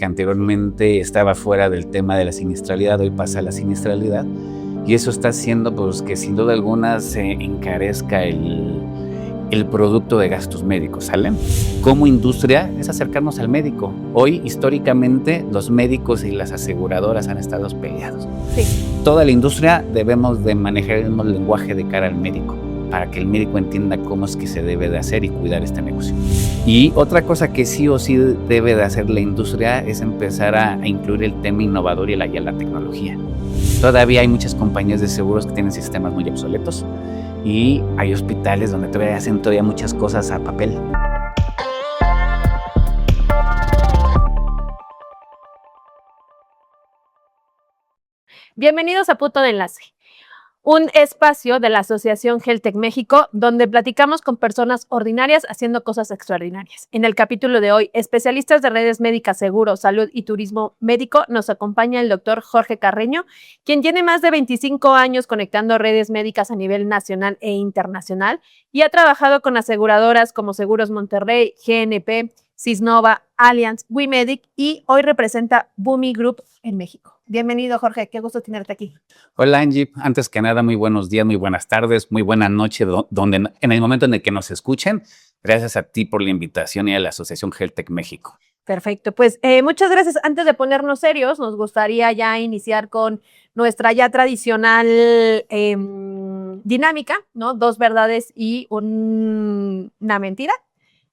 que anteriormente estaba fuera del tema de la siniestralidad, hoy pasa a la siniestralidad, y eso está haciendo pues, que sin duda alguna se encarezca el producto de gastos médicos, ¿sale? Como industria es acercarnos al médico. Hoy, históricamente, los médicos y las aseguradoras han estado peleados. Sí. Toda la industria debemos de manejar el mismo lenguaje de cara al médico, para que el médico entienda cómo es que se debe de hacer y cuidar este negocio. Y otra cosa que sí o sí debe de hacer la industria es empezar a incluir el tema innovador y la tecnología. Todavía hay muchas compañías de seguros que tienen sistemas muy obsoletos y hay hospitales donde todavía hacen muchas cosas a papel. Bienvenidos a Punto de Enlace, un espacio de la Asociación HealthTech México donde platicamos con personas ordinarias haciendo cosas extraordinarias. En el capítulo de hoy, especialistas de redes médicas, seguro, salud y turismo médico, nos acompaña el doctor Jorge Carreño, quien tiene más de 25 años conectando redes médicas a nivel nacional e internacional y ha trabajado con aseguradoras como Seguros Monterrey, GNP, Cisnova, Allianz, WeMedic y hoy representa Bumi Group en México. Bienvenido, Jorge, qué gusto tenerte aquí. Hola, Angie. Antes que nada, muy buenos días, muy buenas tardes, muy buena noche, en el momento en el que nos escuchen. Gracias a ti por la invitación y a la Asociación HealthTech México. Perfecto, pues muchas gracias. Antes de ponernos serios, nos gustaría ya iniciar con nuestra ya tradicional dinámica, ¿no? 2 verdades y una mentira,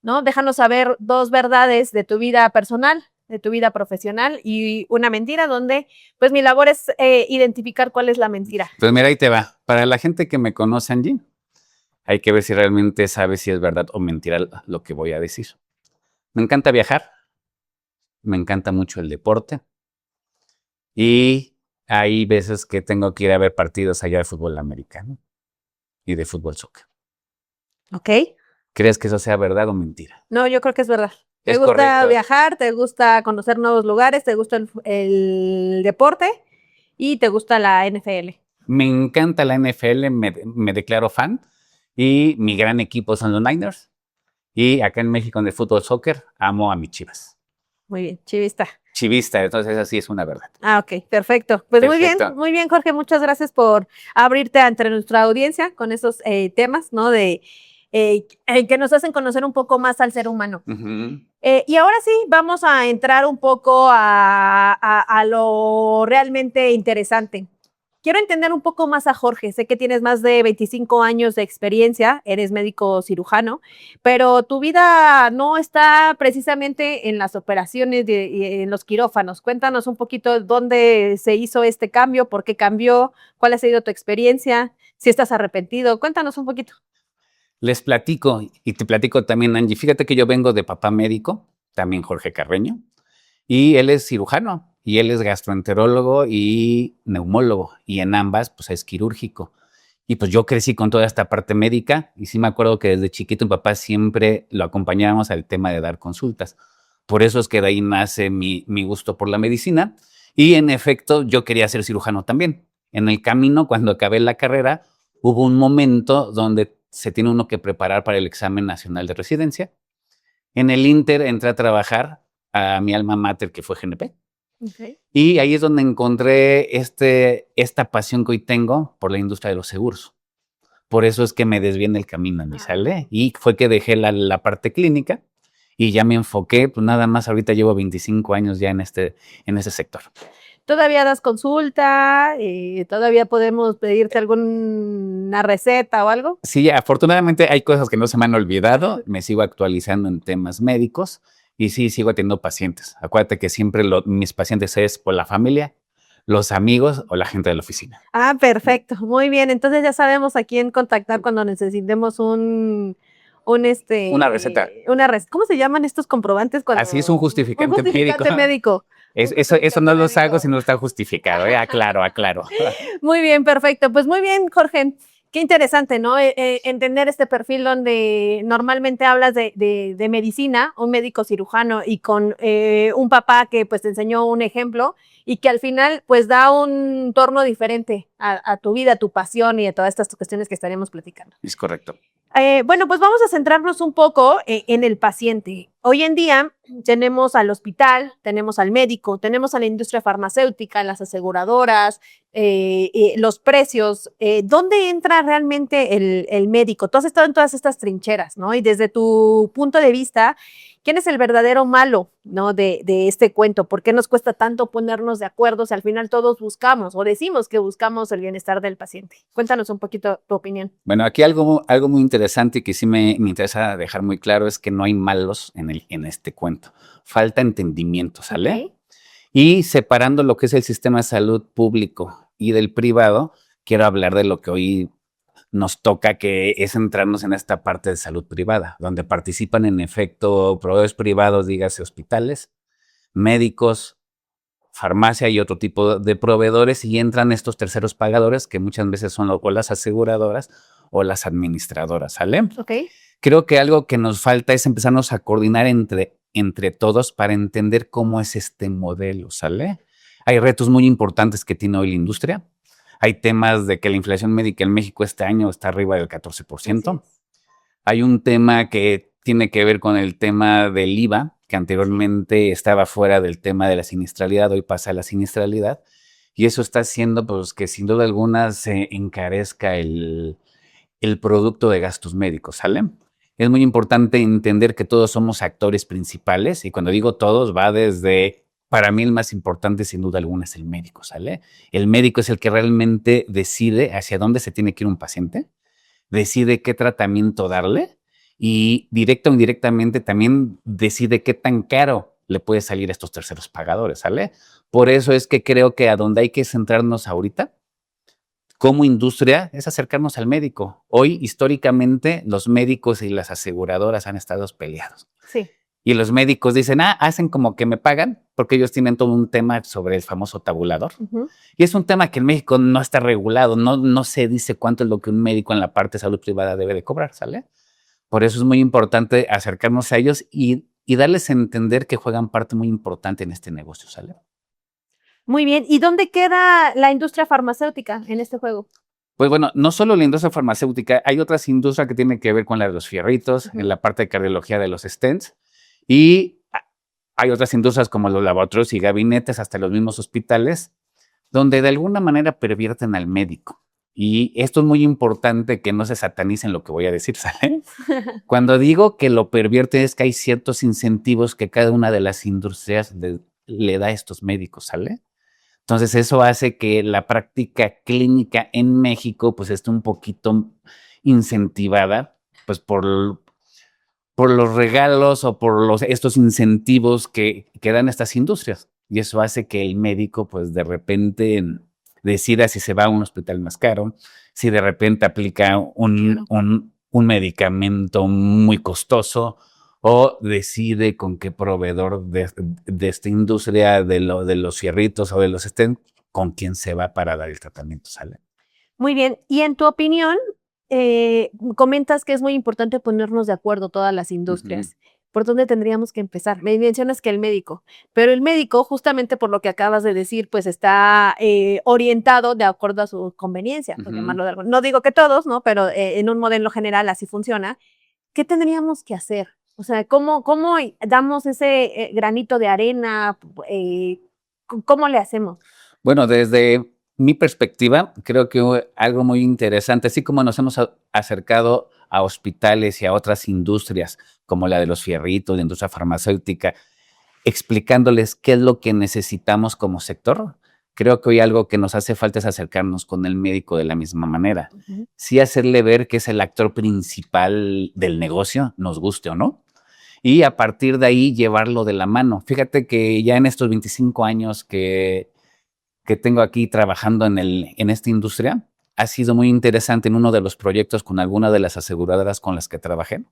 ¿no? Déjanos saber 2 verdades de tu vida personal, de tu vida profesional y una mentira donde, pues mi labor es identificar cuál es la mentira. Pues mira, ahí te va. Para la gente que me conoce, Angie, hay que ver si realmente sabe si es verdad o mentira lo que voy a decir. Me encanta viajar, me encanta mucho el deporte y hay veces que tengo que ir a ver partidos allá de fútbol americano y de fútbol soccer. ¿Ok? ¿Crees que eso sea verdad o mentira? No, yo creo que es verdad. ¿Te Es gusta correcto. viajar? ¿Te gusta conocer nuevos lugares? ¿Te gusta el deporte? ¿Y te gusta la NFL? Me encanta la NFL, me declaro fan y mi gran equipo son los Niners. Y acá en México en el fútbol soccer amo a mis Chivas. Muy bien, chivista. Chivista, entonces así es una verdad. Ah, ok, perfecto. Pues Perfecto. muy bien, Jorge, muchas gracias por abrirte ante nuestra audiencia con esos temas, ¿no? De que nos hacen conocer un poco más al ser humano. Uh-huh. Y ahora sí, vamos a entrar un poco a lo realmente interesante. Quiero entender un poco más a Jorge. Sé que tienes más de 25 años de experiencia, eres médico cirujano, pero tu vida no está precisamente en las operaciones y en los quirófanos. Cuéntanos un poquito dónde se hizo este cambio, por qué cambió, cuál ha sido tu experiencia, si estás arrepentido. Cuéntanos un poquito. Les platico y te platico también, Angie. Fíjate que yo vengo de papá médico, también Jorge Carreño, y él es cirujano y él es gastroenterólogo y neumólogo y en ambas pues es quirúrgico. Y pues yo crecí con toda esta parte médica y sí me acuerdo que desde chiquito mi papá siempre lo acompañábamos al tema de dar consultas. Por eso es que de ahí nace mi gusto por la medicina y en efecto yo quería ser cirujano también. En el camino, cuando acabé la carrera, hubo un momento donde se tiene uno que preparar para el examen nacional de residencia. En el Inter entré a trabajar a mi alma mater, que fue GNP. Okay. Y ahí es donde encontré esta pasión que hoy tengo por la industria de los seguros. Por eso es que me desvié en el camino, me sale. Y fue que dejé la parte clínica y ya me enfoqué, pues nada más ahorita llevo 25 años ya en ese sector. ¿Todavía das consulta? ¿Todavía podemos pedirte alguna receta o algo? Sí, afortunadamente hay cosas que no se me han olvidado. Me sigo actualizando en temas médicos y sí, sigo teniendo pacientes. Acuérdate que siempre mis pacientes es por la familia, los amigos o la gente de la oficina. Ah, perfecto. Muy bien. Entonces ya sabemos a quién contactar cuando necesitemos una receta. ¿Cómo se llaman estos comprobantes? Así es un justificante médico. Eso no los hago si no está justificado. Aclaro. Muy bien, perfecto. Pues muy bien, Jorge. Qué interesante, ¿no? Entender este perfil donde normalmente hablas de medicina, un médico cirujano y con un papá que pues te enseñó un ejemplo y que al final pues da un torno diferente a tu vida, a tu pasión y a todas estas cuestiones que estaremos platicando. Es correcto. Bueno, pues vamos a centrarnos un poco en el paciente. Hoy en día tenemos al hospital, tenemos al médico, tenemos a la industria farmacéutica, las aseguradoras, los precios. ¿Dónde entra realmente el médico? Tú has estado en todas estas trincheras, ¿no? Y desde tu punto de vista, ¿quién es el verdadero malo, ¿no? de este cuento? ¿Por qué nos cuesta tanto ponernos de acuerdo si al final todos buscamos o decimos que buscamos el bienestar del paciente? Cuéntanos un poquito tu opinión. Bueno, aquí algo muy interesante y que sí me interesa dejar muy claro es que no hay malos en este cuento. Falta entendimiento, ¿sale? Ok. Y separando lo que es el sistema de salud público y del privado, quiero hablar de lo que hoy nos toca, que es centrarnos en esta parte de salud privada, donde participan en efecto proveedores privados, dígase hospitales, médicos, farmacia y otro tipo de proveedores, y entran estos terceros pagadores que muchas veces son o las aseguradoras o las administradoras, ¿sale? Ok. Creo que algo que nos falta es empezarnos a coordinar entre todos para entender cómo es este modelo, ¿sale? Hay retos muy importantes que tiene hoy la industria. Hay temas de que la inflación médica en México este año está arriba del 14%. Hay un tema que tiene que ver con el tema del IVA, que anteriormente estaba fuera del tema de la siniestralidad, hoy pasa a la siniestralidad, y eso está haciendo pues, que sin duda alguna se encarezca el producto de gastos médicos, ¿sale? Es muy importante entender que todos somos actores principales, y cuando digo todos va desde, para mí el más importante sin duda alguna es el médico, ¿sale? El médico es el que realmente decide hacia dónde se tiene que ir un paciente, decide qué tratamiento darle y directa o indirectamente también decide qué tan caro le puede salir a estos terceros pagadores, ¿sale? Por eso es que creo que a donde hay que centrarnos ahorita como industria es acercarnos al médico. Hoy, históricamente, los médicos y las aseguradoras han estado peleados. Sí. Y los médicos dicen, hacen como que me pagan, porque ellos tienen todo un tema sobre el famoso tabulador. Y es un tema que en México no está regulado, no se dice cuánto es lo que un médico en la parte de salud privada debe de cobrar, ¿sale? Por eso es muy importante acercarnos a ellos y darles a entender que juegan parte muy importante en este negocio, ¿sale? Muy bien. ¿Y dónde queda la industria farmacéutica en este juego? Pues bueno, no solo la industria farmacéutica, hay otras industrias que tienen que ver con la de los fierritos, en la parte de cardiología de los stents, y hay otras industrias como los laboratorios y gabinetes, hasta los mismos hospitales, donde de alguna manera pervierten al médico. Y esto es muy importante que no se satanicen lo que voy a decir, ¿sale? Cuando digo que lo pervierte es que hay ciertos incentivos que cada una de las industrias le da a estos médicos, ¿sale? Entonces eso hace que la práctica clínica en México pues esté un poquito incentivada pues por los regalos o por estos incentivos que dan estas industrias. Y eso hace que el médico pues de repente decida si se va a un hospital más caro, si de repente aplica un medicamento muy costoso o decide con qué proveedor de esta industria de los fierritos o de los stents, con quién se va para dar el tratamiento, ¿sale? Muy bien. Y en tu opinión, comentas que es muy importante ponernos de acuerdo todas las industrias. ¿Por dónde tendríamos que empezar? Me mencionas que el médico, pero el médico, justamente por lo que acabas de decir, pues está orientado de acuerdo a su conveniencia, por llamarlo de algo. No digo que todos, ¿no? Pero en un modelo general así funciona. ¿Qué tendríamos que hacer? O sea, ¿cómo damos ese granito de arena? ¿Cómo le hacemos? Bueno, desde mi perspectiva, creo que algo muy interesante, así como nos hemos acercado a hospitales y a otras industrias, como la de los fierritos, la industria farmacéutica, explicándoles qué es lo que necesitamos como sector. Creo que hoy algo que nos hace falta es acercarnos con el médico de la misma manera. Sí hacerle ver que es el actor principal del negocio, nos guste o no, y a partir de ahí llevarlo de la mano. Fíjate que ya en estos 25 años que tengo aquí trabajando en esta industria, ha sido muy interesante. En uno de los proyectos con alguna de las aseguradoras con las que trabajé,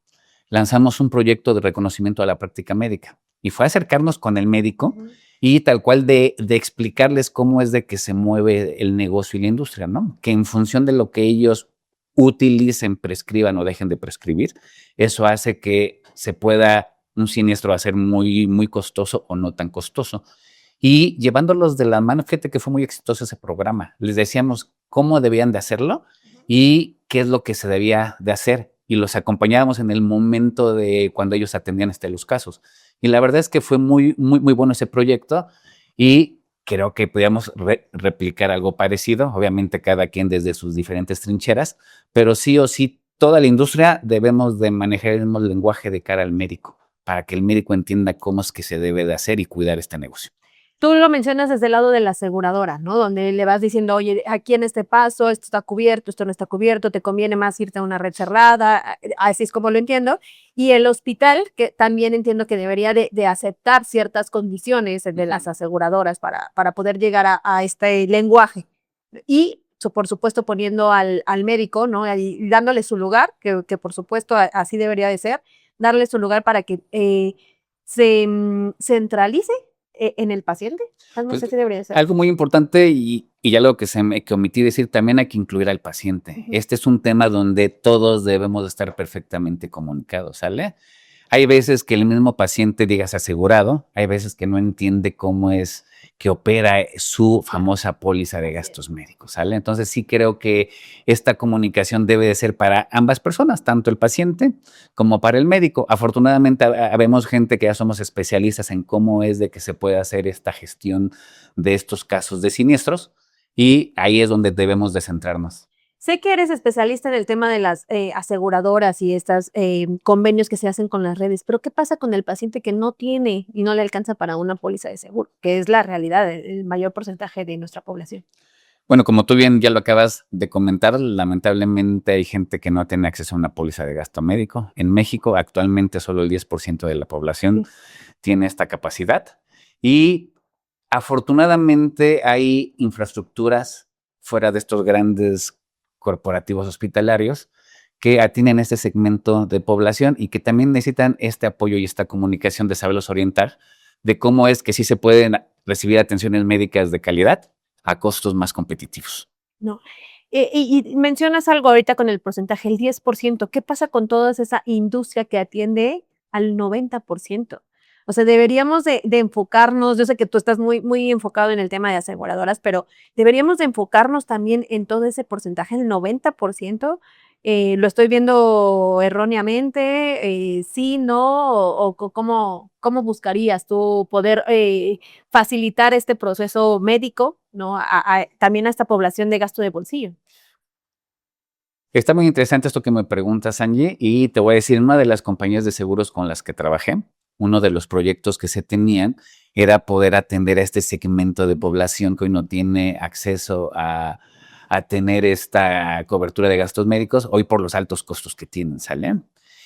lanzamos un proyecto de reconocimiento a la práctica médica y fue acercarnos con el médico y tal cual de explicarles cómo es de que se mueve el negocio y la industria, ¿no? Que en función de lo que ellos utilicen, prescriban o dejen de prescribir, eso hace que se pueda un siniestro hacer muy, muy costoso o no tan costoso. Y llevándolos de la mano, fíjate que fue muy exitoso ese programa. Les decíamos cómo debían de hacerlo y qué es lo que se debía de hacer. y los acompañábamos en el momento de cuando ellos atendían los casos. Y la verdad es que fue muy bueno ese proyecto y creo que podíamos replicar algo parecido, obviamente cada quien desde sus diferentes trincheras, pero sí o sí toda la industria debemos de manejar el mismo lenguaje de cara al médico, para que el médico entienda cómo es que se debe de hacer y cuidar este negocio. Tú lo mencionas desde el lado de la aseguradora, ¿no? Donde le vas diciendo, oye, aquí en este paso, esto está cubierto, esto no está cubierto, te conviene más irte a una red cerrada, así es como lo entiendo. Y el hospital, que también entiendo que debería de aceptar ciertas condiciones de las aseguradoras para poder llegar a este lenguaje. Y, por supuesto, poniendo al médico, ¿no? Y dándole su lugar, que por supuesto así debería de ser, darle su lugar para que se centralice en el paciente. No Pues, sé si debería ser. algo muy importante y algo que omití decir, también hay que incluir al paciente. Este es un tema donde todos debemos estar perfectamente comunicados, ¿sale? Hay veces que el mismo paciente, digas asegurado, hay veces que no entiende cómo es que opera su famosa póliza de gastos médicos, ¿sale? Entonces sí creo que esta comunicación debe de ser para ambas personas, tanto el paciente como para el médico. Afortunadamente habemos gente que ya somos especialistas en cómo es de que se puede hacer esta gestión de estos casos de siniestros y ahí es donde debemos de centrarnos. Sé que eres especialista en el tema de las aseguradoras y estos convenios que se hacen con las redes, pero ¿qué pasa con el paciente que no tiene y no le alcanza para una póliza de seguro? Que es la realidad, el mayor porcentaje de nuestra población. Bueno, como tú bien ya lo acabas de comentar, lamentablemente hay gente que no tiene acceso a una póliza de gasto médico. En México actualmente solo el 10% de la población tiene esta capacidad y afortunadamente hay infraestructuras fuera de estos grandes corporativos hospitalarios que atienden este segmento de población y que también necesitan este apoyo y esta comunicación de saberlos orientar de cómo es que sí se pueden recibir atenciones médicas de calidad a costos más competitivos. No. Y mencionas algo ahorita con el porcentaje, el 10%. ¿Qué pasa con toda esa industria que atiende al 90%? O sea, deberíamos de enfocarnos, yo sé que tú estás muy enfocado en el tema de aseguradoras, pero deberíamos de enfocarnos también en todo ese porcentaje, el 90%. ¿Lo estoy viendo erróneamente? ¿Sí, no? ¿O cómo buscarías tú poder facilitar este proceso médico, ¿no? También a esta población de gasto de bolsillo? Está muy interesante esto que me preguntas, Angie, y te voy a decir, una de las compañías de seguros con las que trabajé, uno de los proyectos que se tenían era poder atender a este segmento de población que hoy no tiene acceso a tener esta cobertura de gastos médicos, hoy por los altos costos que tienen, ¿sale?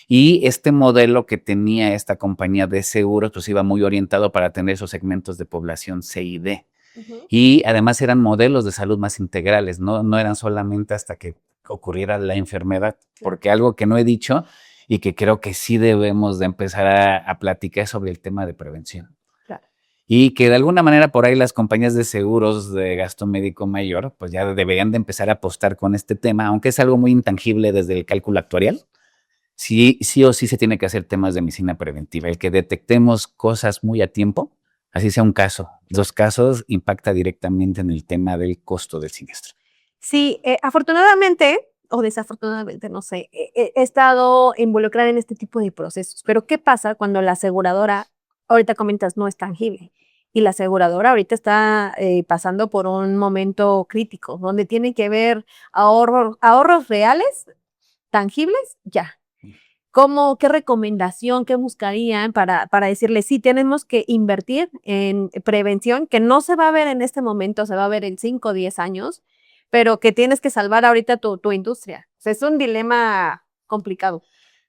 Y este modelo que tenía esta compañía de seguros, pues iba muy orientado para atender esos segmentos de población C y D. Y además eran modelos de salud más integrales, no eran solamente hasta que ocurriera la enfermedad, porque algo que no he dicho y que creo que sí debemos de empezar a platicar sobre el tema de prevención. Claro. Y que de alguna manera por ahí las compañías de seguros de gasto médico mayor, pues ya deberían de empezar a apostar con este tema, aunque es algo muy intangible desde el cálculo actuarial. Sí o sí se tiene que hacer temas de medicina preventiva, el que detectemos cosas muy a tiempo, así sea un caso, 2 casos, impacta directamente en el tema del costo del siniestro. Sí, afortunadamente o desafortunadamente, no sé, he estado involucrada en este tipo de procesos, pero ¿qué pasa cuando la aseguradora, ahorita comentas, no es tangible? Y la aseguradora ahorita está pasando por un momento crítico, donde tiene que ver ahorros reales, tangibles, ya. ¿Qué recomendación, qué buscarían para decirle, sí, tenemos que invertir en prevención, que no se va a ver en este momento, se va a ver en 5 o 10 años, pero que tienes que salvar ahorita tu industria? O sea, es un dilema complicado.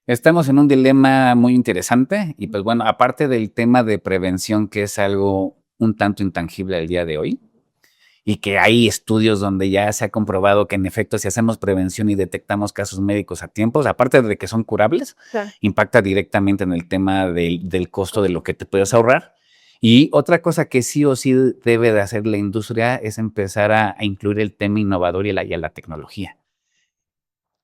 Estamos en un dilema muy interesante y pues bueno, aparte del tema de prevención, que es algo un tanto intangible al día de hoy, y que hay estudios donde ya se ha comprobado que en efecto si hacemos prevención y detectamos casos médicos a tiempos, aparte de que son curables, Claro. impacta directamente en el tema del costo de lo que te puedes ahorrar. Y otra cosa que sí o sí debe de hacer la industria es empezar a incluir el tema innovador y a la tecnología.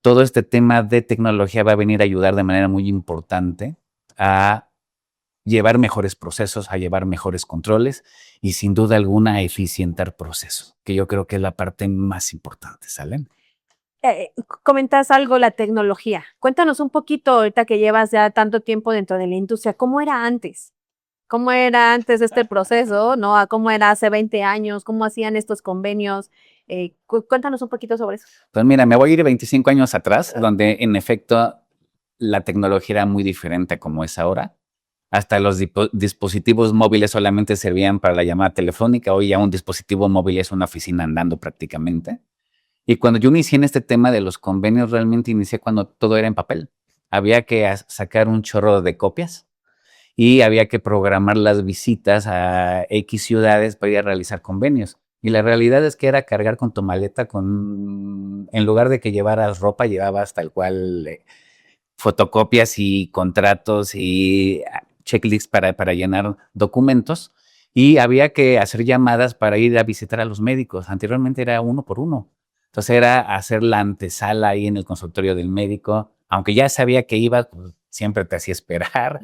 Todo este tema de tecnología va a venir a ayudar de manera muy importante a llevar mejores procesos, a llevar mejores controles y sin duda alguna a eficientar procesos, que yo creo que es la parte más importante, ¿sale? comentas algo, la tecnología. Cuéntanos un poquito, ahorita que llevas ya tanto tiempo dentro de la industria, ¿cómo era antes? ¿Cómo era antes este proceso, no? ¿A cómo era hace 20 años? ¿Cómo hacían estos convenios? Cuéntanos un poquito sobre eso. Pues mira, me voy a ir 25 años atrás, donde en efecto la tecnología era muy diferente a como es ahora. Hasta los dispositivos móviles solamente servían para la llamada telefónica. Hoy ya un dispositivo móvil es una oficina andando prácticamente. Y cuando yo inicié en este tema de los convenios, realmente inicié cuando todo era en papel. Había que sacar un chorro de copias y había que programar las visitas a X ciudades para ir a realizar convenios. Y la realidad es que era cargar con tu maleta en lugar de que llevaras ropa, llevabas tal cual fotocopias y contratos y checklists para llenar documentos. Y había que hacer llamadas para ir a visitar a los médicos. Anteriormente era uno por uno. Entonces era hacer la antesala ahí en el consultorio del médico. Aunque ya sabía que iba, pues, siempre te hacía esperar.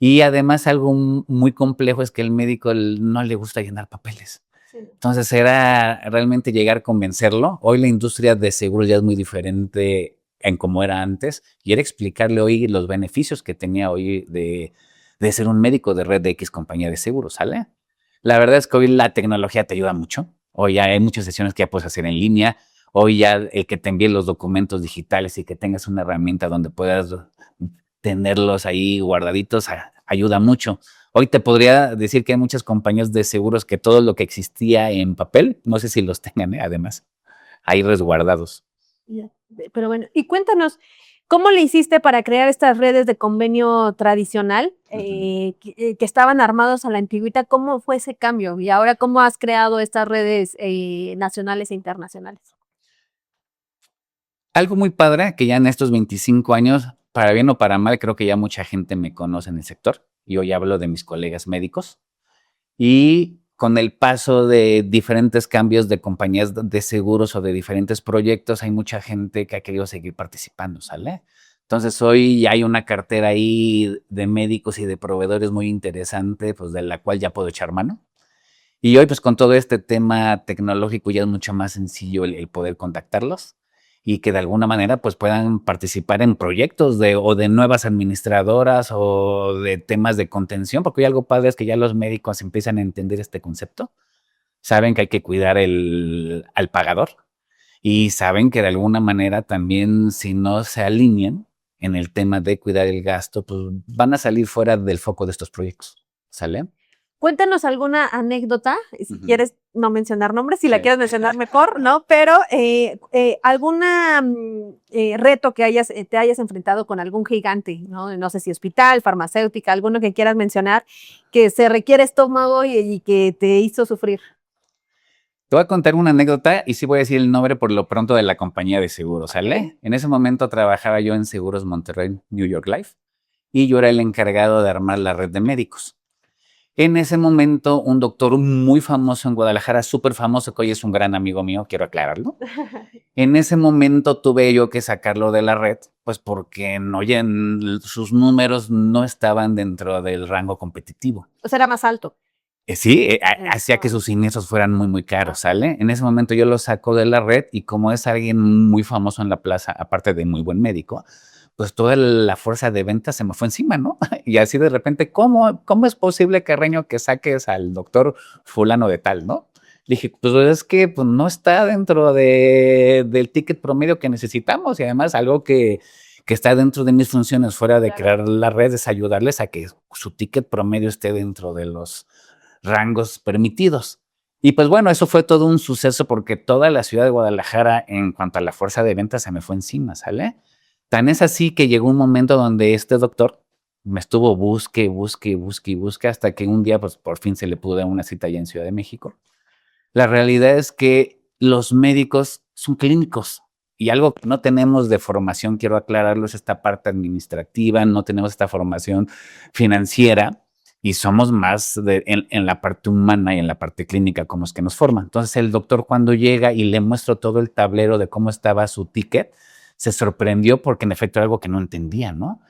Y además algo muy complejo es que el médico no le gusta llenar papeles. Sí. Entonces era realmente llegar a convencerlo. Hoy la industria de seguros ya es muy diferente en cómo era antes y era explicarle hoy los beneficios que tenía hoy de ser un médico de red de X compañía de seguros, ¿sale? La verdad es que hoy la tecnología te ayuda mucho. Hoy ya hay muchas sesiones que ya puedes hacer en línea. Hoy ya el que te envíe los documentos digitales y que tengas una herramienta donde puedas tenerlos ahí guardaditos ayuda mucho. Hoy te podría decir que hay muchas compañías de seguros que todo lo que existía en papel, no sé si los tengan, además, ahí resguardados. Pero bueno, y cuéntanos, ¿cómo le hiciste para crear estas redes de convenio tradicional que estaban armados a la antigüita? ¿Cómo fue ese cambio? Y ahora, ¿cómo has creado estas redes nacionales e internacionales? Algo muy padre que ya en estos 25 años, para bien o para mal, creo que ya mucha gente me conoce en el sector. Y hoy hablo de mis colegas médicos. Y con el paso de diferentes cambios de compañías de seguros o de diferentes proyectos, hay mucha gente que ha querido seguir participando, ¿sale? Entonces hoy ya hay una cartera ahí de médicos y de proveedores muy interesante, pues de la cual ya puedo echar mano. Y hoy pues con todo este tema tecnológico ya es mucho más sencillo el poder contactarlos y que de alguna manera pues puedan participar en proyectos o de nuevas administradoras o de temas de contención, porque hoy algo padre es que ya los médicos empiezan a entender este concepto, saben que hay que cuidar al pagador y saben que de alguna manera también si no se alinean en el tema de cuidar el gasto, pues van a salir fuera del foco de estos proyectos, ¿sale? Cuéntanos alguna anécdota, si quieres no mencionar nombres, si la Sí. quieres mencionar mejor, ¿no? Pero alguna reto que te hayas enfrentado con algún gigante, ¿no? No sé si hospital, farmacéutica, alguno que quieras mencionar, que se requiere estómago y que te hizo sufrir. Te voy a contar una anécdota y sí voy a decir el nombre por lo pronto de la compañía de seguros, ¿sale? En ese momento trabajaba yo en Seguros Monterrey, New York Life, y yo era el encargado de armar la red de médicos. En ese momento, un doctor muy famoso en Guadalajara, súper famoso, que hoy es un gran amigo mío, quiero aclararlo. En ese momento tuve yo que sacarlo de la red, pues porque oye, sus números no estaban dentro del rango competitivo. O sea, era más alto. Sí, hacía que sus siniestros fueran muy, muy caros, ¿sale? En ese momento yo lo saco de la red y como es alguien muy famoso en la plaza, aparte de muy buen médico, pues toda la fuerza de venta se me fue encima, ¿no? Y así de repente, ¿cómo es posible, Carreño, que saques al doctor fulano de tal, ¿no? Le dije, pues es que pues, no está dentro del ticket promedio que necesitamos y además algo que está dentro de mis funciones fuera de crear la red es ayudarles a que su ticket promedio esté dentro de los rangos permitidos. Y pues bueno, eso fue todo un suceso porque toda la ciudad de Guadalajara en cuanto a la fuerza de venta se me fue encima, ¿sale? Tan es así que llegó un momento donde este doctor me estuvo busque hasta que un día pues por fin se le pudo dar una cita allá en Ciudad de México. La realidad es que los médicos son clínicos y algo que no tenemos de formación, quiero aclararlo, es esta parte administrativa, no tenemos esta formación financiera y somos más en la parte humana y en la parte clínica como es que nos forman. Entonces el doctor cuando llega y le muestro todo el tablero de cómo estaba su ticket, se sorprendió porque en efecto era algo que no entendía, ¿no?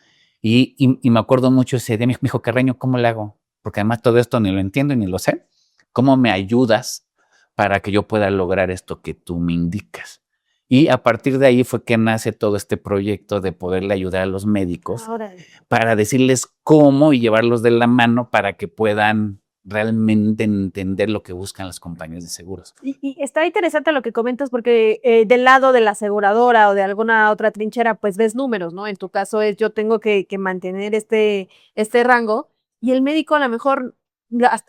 Y me acuerdo mucho ese día, me dijo, Carreño, ¿cómo le hago? Porque además todo esto ni lo entiendo ni lo sé. ¿Cómo me ayudas para que yo pueda lograr esto que tú me indicas? Y a partir de ahí fue que nace todo este proyecto de poderle ayudar a los médicos Ahora, para decirles cómo y llevarlos de la mano para que puedan realmente entender lo que buscan las compañías de seguros. y está interesante lo que comentas porque del lado de la aseguradora o de alguna otra trinchera, pues ves números, ¿no? En tu caso es yo tengo que mantener este rango y el médico a lo mejor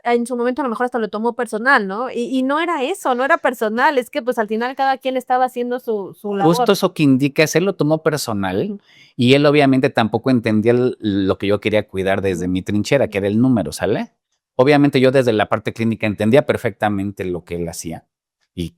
en su momento a lo mejor hasta lo tomó personal, ¿no? Y no era eso, no era personal, es que pues al final cada quien estaba haciendo su labor. Justo eso que indicas, él lo tomó personal y él obviamente tampoco entendía lo que yo quería cuidar desde mi trinchera, que era el número, ¿sale? Obviamente yo desde la parte clínica entendía perfectamente lo que él hacía y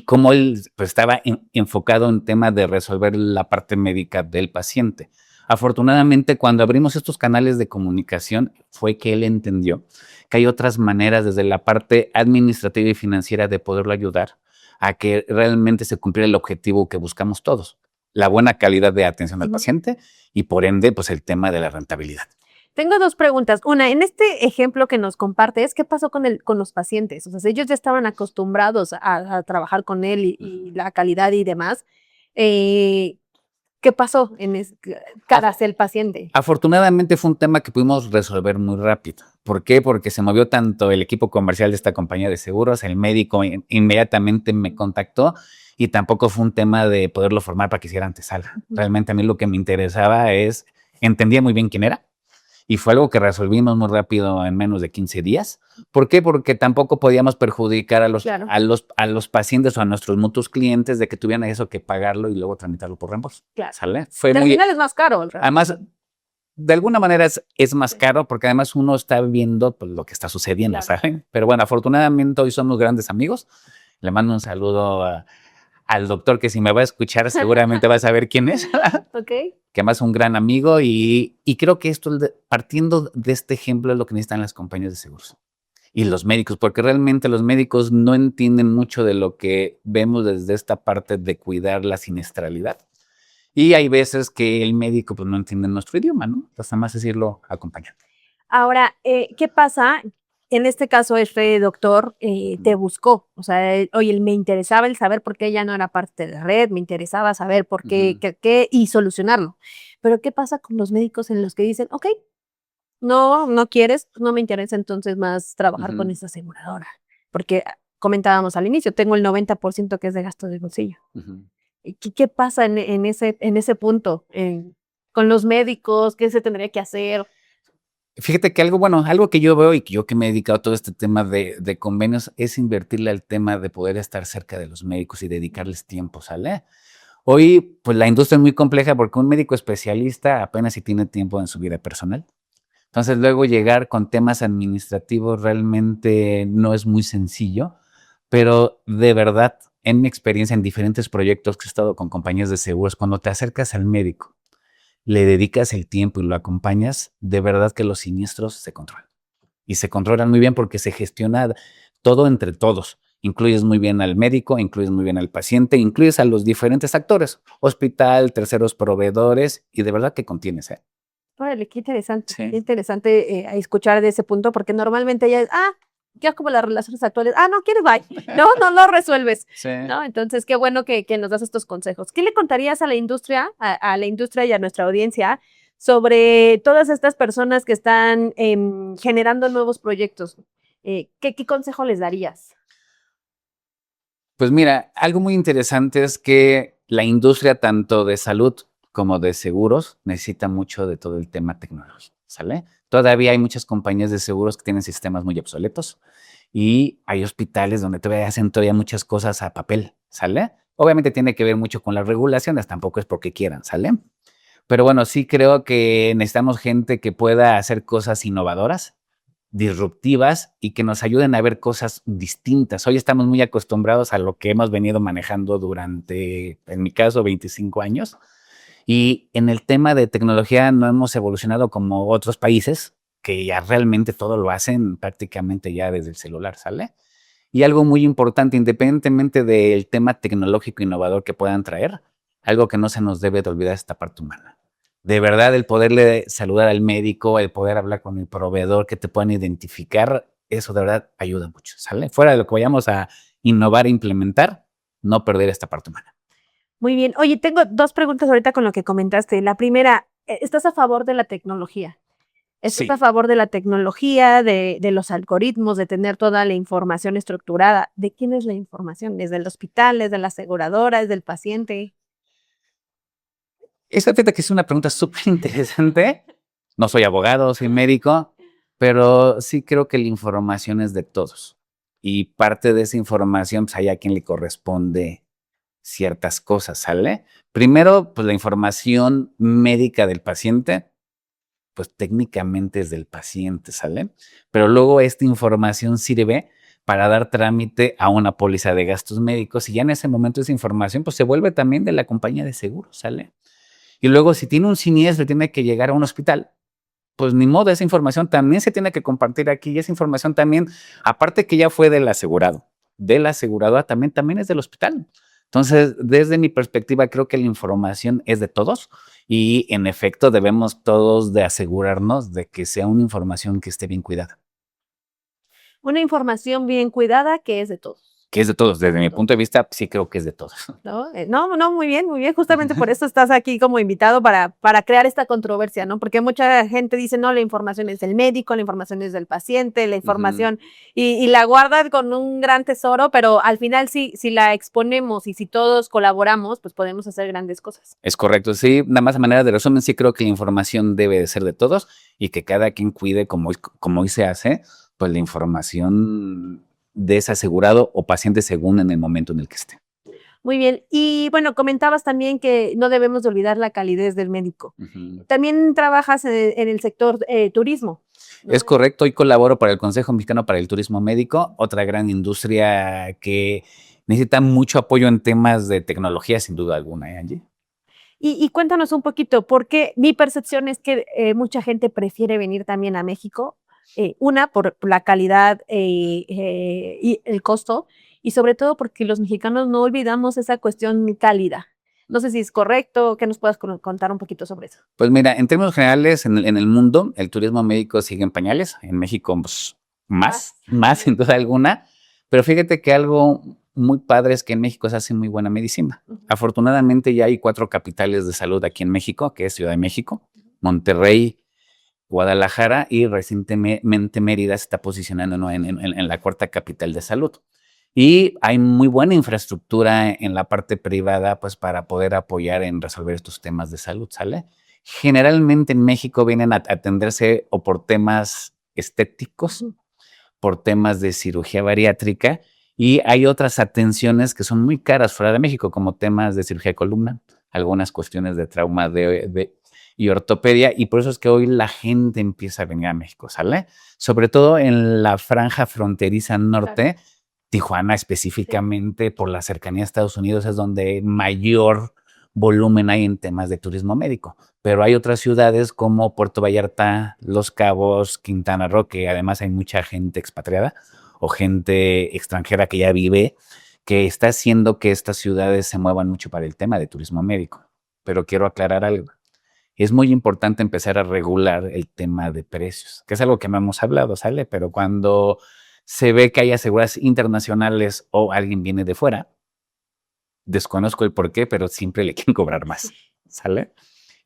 cómo él pues, estaba enfocado en tema de resolver la parte médica del paciente. Afortunadamente, cuando abrimos estos canales de comunicación, fue que él entendió que hay otras maneras desde la parte administrativa y financiera de poderlo ayudar a que realmente se cumpliera el objetivo que buscamos todos, la buena calidad de atención al paciente y por ende, pues el tema de la rentabilidad. Tengo dos preguntas. Una, en este ejemplo que nos compartes, ¿qué pasó con los pacientes? O sea, ellos ya estaban acostumbrados a trabajar con él y la calidad y demás. ¿Qué pasó cara hacia el paciente? Afortunadamente fue un tema que pudimos resolver muy rápido. ¿Por qué? Porque se movió tanto el equipo comercial de esta compañía de seguros, el médico inmediatamente me contactó y tampoco fue un tema de poderlo formar para que hiciera antesala. Realmente a mí lo que me interesaba es, entendía muy bien quién era, y fue algo que resolvimos muy rápido en menos de 15 días. ¿Por qué? Porque tampoco podíamos perjudicar Claro. a los pacientes o a nuestros mutuos clientes de que tuvieran eso que pagarlo y luego tramitarlo por reembolso. Claro. ¿Sale? Al final es más caro. Además, de alguna manera es más caro porque además uno está viendo pues, lo que está sucediendo, Claro. ¿saben? Pero bueno, afortunadamente hoy somos grandes amigos. Le mando un saludo al doctor que si me va a escuchar seguramente va a saber quién es. Ok. Que además es un gran amigo y creo que esto, partiendo de este ejemplo, es lo que necesitan las compañías de seguros y los médicos, porque realmente los médicos no entienden mucho de lo que vemos desde esta parte de cuidar la siniestralidad. Y hay veces que el médico pues, no entiende nuestro idioma, ¿no? Entonces, nada más decirlo acompañado. Ahora, ¿qué pasa? En este caso, este doctor te buscó, o sea, oye, me interesaba el saber por qué ella no era parte de la red, me interesaba saber por qué, qué y solucionarlo. Pero ¿qué pasa con los médicos en los que dicen, ok, no quieres, no me interesa entonces más trabajar con esta aseguradora? Porque comentábamos al inicio, tengo el 90% que es de gasto de bolsillo. ¿Qué pasa en ese punto con los médicos? ¿Qué se tendría que hacer? Fíjate que algo que yo veo y que yo que me he dedicado a todo este tema de convenios es invertirle al tema de poder estar cerca de los médicos y dedicarles tiempo, ¿sale? Hoy, pues la industria es muy compleja porque un médico especialista apenas si tiene tiempo en su vida personal. Entonces, luego llegar con temas administrativos realmente no es muy sencillo, pero de verdad, en mi experiencia en diferentes proyectos que he estado con compañías de seguros, cuando te acercas al médico, le dedicas el tiempo y lo acompañas, de verdad que los siniestros se controlan. Y se controlan muy bien porque se gestiona todo entre todos. Incluyes muy bien al médico, incluyes muy bien al paciente, incluyes a los diferentes actores, hospital, terceros proveedores, y de verdad que contienes, ¿eh? Órale, qué interesante, Sí. qué interesante escuchar de ese punto, porque normalmente ya es, ya como las relaciones actuales, no quieres, bye, no lo resuelves, Sí. ¿no? Entonces, qué bueno que nos das estos consejos. ¿Qué le contarías a la industria, a la industria y a nuestra audiencia sobre todas estas personas que están generando nuevos proyectos? ¿Qué consejo les darías? Pues mira, algo muy interesante es que la industria tanto de salud como de seguros necesita mucho de todo el tema tecnológico, ¿sale? Todavía hay muchas compañías de seguros que tienen sistemas muy obsoletos y hay hospitales donde todavía hacen todavía muchas cosas a papel, ¿sale? Obviamente tiene que ver mucho con las regulaciones, tampoco es porque quieran, ¿sale? Pero bueno, sí creo que necesitamos gente que pueda hacer cosas innovadoras, disruptivas y que nos ayuden a ver cosas distintas. Hoy estamos muy acostumbrados a lo que hemos venido manejando durante, en mi caso, 25 años. Y en el tema de tecnología no hemos evolucionado como otros países que ya realmente todo lo hacen prácticamente ya desde el celular, ¿sale? Y algo muy importante, independientemente del tema tecnológico innovador que puedan traer, algo que no se nos debe de olvidar es esta parte humana. De verdad, el poderle saludar al médico, el poder hablar con el proveedor, que te puedan identificar, eso de verdad ayuda mucho, ¿sale? Fuera de lo que vayamos a innovar e implementar, no perder esta parte humana. Muy bien. Oye, tengo 2 preguntas ahorita con lo que comentaste. La primera, ¿estás a favor de la tecnología? ¿Estás Sí. a favor de la tecnología, de los algoritmos, de tener toda la información estructurada? ¿De quién es la información? ¿Es del hospital, es de la aseguradora, es del paciente? Esta fíjate que es una pregunta súper interesante. No soy abogado, soy médico, pero sí creo que la información es de todos. Y parte de esa información, pues hay a quien le corresponde ciertas cosas, ¿sale? Primero, pues la información médica del paciente, pues técnicamente es del paciente, ¿sale? Pero luego esta información sirve para dar trámite a una póliza de gastos médicos y ya en ese momento esa información pues se vuelve también de la compañía de seguros, ¿sale? Y luego si tiene un siniestro y tiene que llegar a un hospital, pues ni modo, esa información también se tiene que compartir aquí y esa información también, aparte que ya fue del asegurado, de la aseguradora también es del hospital. Entonces, desde mi perspectiva, creo que la información es de todos y en efecto debemos todos de asegurarnos de que sea una información que esté bien cuidada. Una información bien cuidada que es de todos. Que es de todos, desde mi punto de vista, sí creo que es de todos. ¿No? No, muy bien, muy bien. Justamente por eso estás aquí como invitado para crear esta controversia, ¿no? Porque mucha gente dice, no, la información es del médico, la información es del paciente, la información, y la guardan con un gran tesoro, pero al final si la exponemos y si todos colaboramos, pues podemos hacer grandes cosas. Es correcto, sí, nada más a manera de resumen, sí creo que la información debe de ser de todos y que cada quien cuide como hoy se hace, pues la información de ese asegurado o paciente según en el momento en el que esté. Muy bien. Y bueno, comentabas también que no debemos de olvidar la calidez del médico. También trabajas en el sector turismo, ¿no? Es correcto, hoy colaboro para el Consejo Mexicano para el Turismo Médico, otra gran industria que necesita mucho apoyo en temas de tecnología, sin duda alguna, Angie? Y cuéntanos un poquito, porque mi percepción es que mucha gente prefiere venir también a México, una, por la calidad y el costo, y sobre todo porque los mexicanos no olvidamos esa cuestión cálida. No sé si es correcto, ¿qué nos puedas contar un poquito sobre eso? Pues mira, en términos generales, en el mundo, el turismo médico sigue en pañales. En México, pues, más sin duda alguna. Pero fíjate que algo muy padre es que en México se hace muy buena medicina. Afortunadamente ya hay 4 capitales de salud aquí en México, que es Ciudad de México, Monterrey, Guadalajara y recientemente Mérida se está posicionando, ¿no?, en la 4ª capital de salud. Y hay muy buena infraestructura en la parte privada, pues para poder apoyar en resolver estos temas de salud, ¿sale? Generalmente en México vienen a atenderse o por temas estéticos, por temas de cirugía bariátrica, y hay otras atenciones que son muy caras fuera de México, como temas de cirugía de columna, algunas cuestiones de trauma y ortopedia, y por eso es que hoy la gente empieza a venir a México, ¿sale? Sobre todo en la franja fronteriza norte. Claro. Tijuana específicamente, por la cercanía a Estados Unidos, es donde mayor volumen hay en temas de turismo médico. Pero hay otras ciudades como Puerto Vallarta, Los Cabos, Quintana Roo, que además hay mucha gente expatriada o gente extranjera que ya vive, que está haciendo que estas ciudades se muevan mucho para el tema de turismo médico. Pero quiero aclarar algo. Es muy importante empezar a regular el tema de precios, que es algo que no hemos hablado, ¿sale? Pero cuando se ve que hay aseguradoras internacionales o alguien viene de fuera, desconozco el por qué, pero siempre le quieren cobrar más, ¿sale?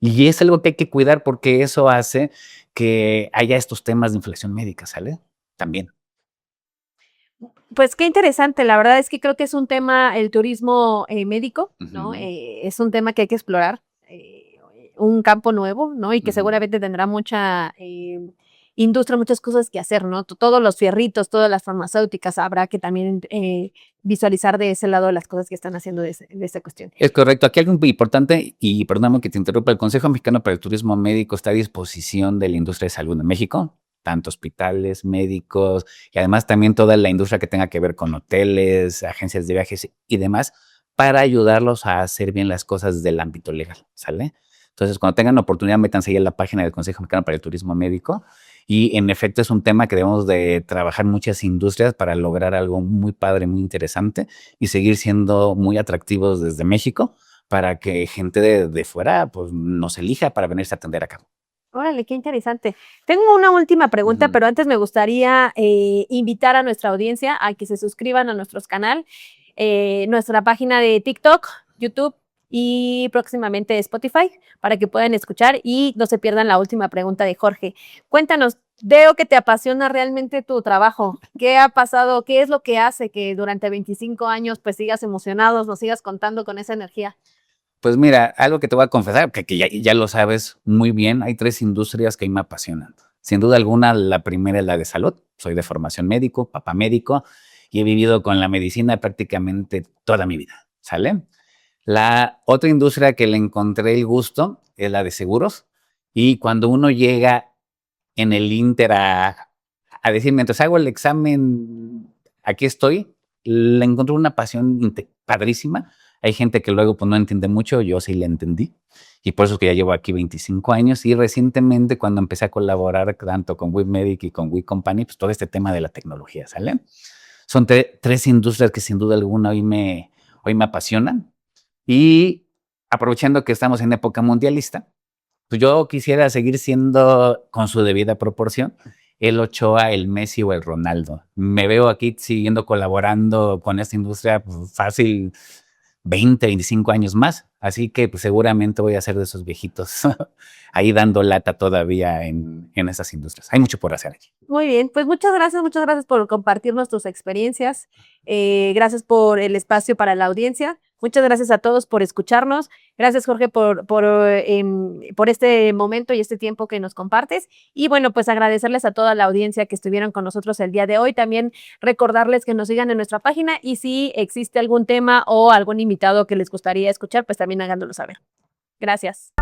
Y es algo que hay que cuidar porque eso hace que haya estos temas de inflación médica, ¿sale? También. Pues qué interesante, la verdad es que creo que es un tema, el turismo médico, ¿no? Es un tema que hay que explorar, un campo nuevo, ¿no? Y que seguramente tendrá mucha industria, muchas cosas que hacer, ¿no? Todos los fierritos, todas las farmacéuticas, habrá que también visualizar de ese lado las cosas que están haciendo de esta cuestión. Es correcto. Aquí algo muy importante, y perdóname que te interrumpa, el Consejo Mexicano para el Turismo Médico está a disposición de la industria de salud en México, tanto hospitales, médicos, y además también toda la industria que tenga que ver con hoteles, agencias de viajes y demás, para ayudarlos a hacer bien las cosas desde el ámbito legal, ¿sale? Entonces, cuando tengan oportunidad, métanse ahí en la página del Consejo Mexicano para el Turismo Médico. Y en efecto es un tema que debemos de trabajar muchas industrias para lograr algo muy padre, muy interesante y seguir siendo muy atractivos desde México para que gente de fuera pues, nos elija para venirse a atender acá. Órale, qué interesante. Tengo una última pregunta, pero antes me gustaría invitar a nuestra audiencia a que se suscriban a nuestro canal. nuestra página de TikTok, YouTube y próximamente Spotify para que puedan escuchar y no se pierdan la última pregunta de Jorge. Cuéntanos, veo que te apasiona realmente tu trabajo. ¿Qué ha pasado? ¿Qué es lo que hace que durante 25 años pues sigas emocionados, nos sigas contando con esa energía? Pues mira, algo que te voy a confesar, que ya lo sabes muy bien, hay 3 industrias que a mí me apasionan. Sin duda alguna, la primera es la de salud. Soy de formación médico, papá médico, y he vivido con la medicina prácticamente toda mi vida, ¿sale? La otra industria que le encontré el gusto es la de seguros. Y cuando uno llega en el Inter a decir, mientras hago el examen, aquí estoy, le encontré una pasión padrísima. Hay gente que luego pues, no entiende mucho, yo sí le entendí. Y por eso es que ya llevo aquí 25 años. Y recientemente, cuando empecé a colaborar tanto con WeMedic y con We Company, pues todo este tema de la tecnología, ¿sale? Son 3 industrias que sin duda alguna hoy me apasionan. Y aprovechando que estamos en época mundialista, pues yo quisiera seguir siendo, con su debida proporción, el Ochoa, el Messi o el Ronaldo. Me veo aquí siguiendo colaborando con esta industria pues, fácil 20, 25 años más. Así que pues, seguramente voy a ser de esos viejitos ahí dando lata todavía en esas industrias. Hay mucho por hacer aquí. Muy bien, pues muchas gracias por compartirnos tus experiencias. Gracias por el espacio para la audiencia. Muchas gracias a todos por escucharnos. Gracias, Jorge, por este momento y este tiempo que nos compartes. Y bueno, pues agradecerles a toda la audiencia que estuvieron con nosotros el día de hoy. También recordarles que nos sigan en nuestra página y si existe algún tema o algún invitado que les gustaría escuchar, pues también háganoslo saber. Gracias.